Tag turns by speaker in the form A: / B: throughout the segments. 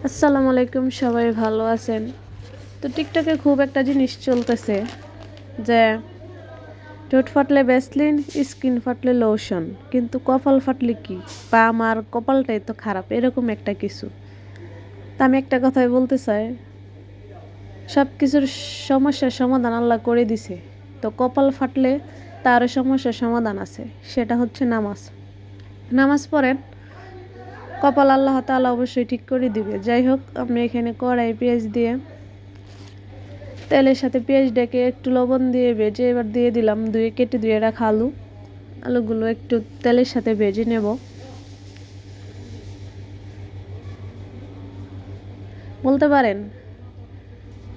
A: আসসালামু আলাইকুম, সবাই ভালো আছেন? তো টিকটকে খুব একটা জিনিস চলতেছে যে ঠোঁট ফাটলে ভ্যাসলিন, স্কিন ফাটলে লোশন, কিন্তু কপাল ফাটলে কি? বা আমার কপালটাই তো খারাপ, এরকম একটা কিছু। তা আমি একটা কথাই বলতে চাই, সব কিছুর সমস্যার সমাধান আল্লাহ করে দিছে। তো কপাল ফাটলে তারও সমস্যার সমাধান আছে, সেটা হচ্ছে নামাজ। নামাজ পড়েন, কপাল আল্লাহ তাআলা অবশ্যই ঠিক করে দিবে। যাই হোক, আমি এখানে কড়াই পেঁয়াজ দিয়ে তেলের সাথে পেঁয়াজ ডেকে একটু লবণ দিয়ে ভেজে এবার দিয়ে দিলাম কেটে ধুয়ে রাখা আলুগুলো একটু তেলের সাথে ভেজে নেব। বলতে পারেন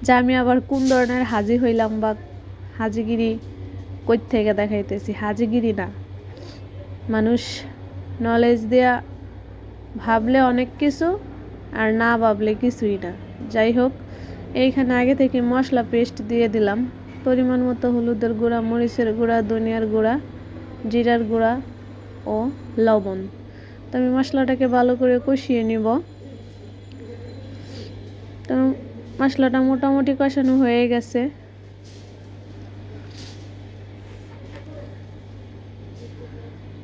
A: যে আমি আবার কোন ধরনের হাজি হইলাম বা হাজিগিরি কই থেকে দেখাইতেছি। হাজিগিরি না, মানুষ নলেজ দেয়া ভাবলে অনেক কিছু, আর না ভাবলে কিছুই না। যাই হোক, এইখানে আগে থেকে মশলা পেস্ট দিয়ে দিলাম, পরিমাণ মতো হলুদের গুঁড়া, মরিচের গুঁড়া, ধনিয়ার গুঁড়া, জিরার গুঁড়া ও লবণ। তো আমি মশলাটাকে ভালো করে কষিয়ে নিব। তো মশলাটা মোটামুটি কষানো হয়ে গেছে।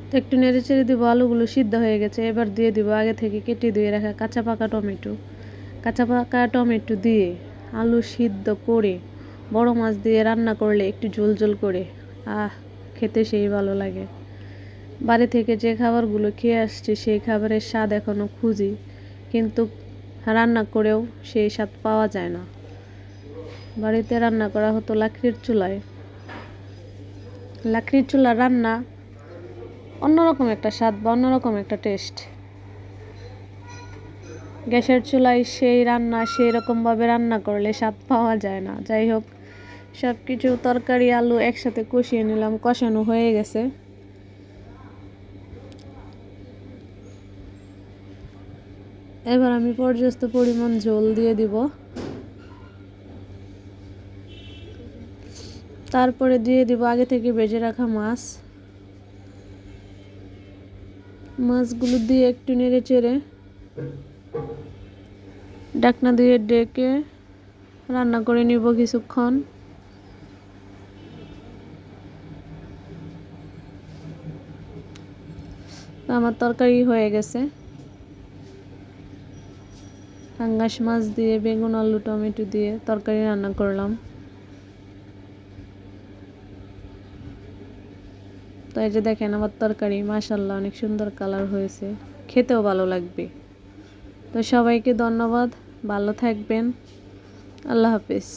A: তো একটু নেড়ে চেড়ে দিব, আলুগুলো সিদ্ধ হয়ে গেছে। এবার দিয়ে দিব আগে থেকে কেটে ধুয়ে রাখা কাঁচা পাকা টমেটো দিয়ে আলু সিদ্ধ করে বড় মাছ দিয়ে রান্না করলে একটু ঝোল ঝোল করে, খেতে সেই ভালো লাগে। বাড়ি থেকে যে খাবারগুলো খেয়ে আসছি সেই খাবারের স্বাদ এখনও খুঁজি, কিন্তু রান্না করেও সেই স্বাদ পাওয়া যায় না। বাড়িতে রান্না করা হতো লাকড়ির চুলার রান্না অন্যরকম একটা স্বাদ বা অন্যরকম একটা টেস্ট। গ্যাসের চুলায় সেই রান্না সেই রকমভাবে রান্না করলে স্বাদ পাওয়া যায় না। যাই হোক, সব কিছু তরকারি আলু একসাথে কষিয়ে নিলাম, কষানো হয়ে গেছে। এবার আমি পর্যাপ্ত পরিমাণ ঝোল দিয়ে দিব। তারপরে দিয়ে দিব আগে থেকে ভেজে রাখা মাছগুলো দিয়ে একটু নেড়ে চেড়ে ঢাকনা দিয়ে ডেকে রান্না করে নিব কিছুক্ষণ। আমার তরকারি হয়ে গেছে। পাঙ্গাস মাছ দিয়ে বেগুন আলু টমেটো দিয়ে তরকারি রান্না করলাম। তো এই যে দেখেন আমার তরকারি, মাশাআল্লাহ অনেক সুন্দর কালার হয়েছে, খেতেও ভালো লাগবে। তো সবাইকে ধন্যবাদ, ভালো থাকবেন, আল্লাহ হাফেজ।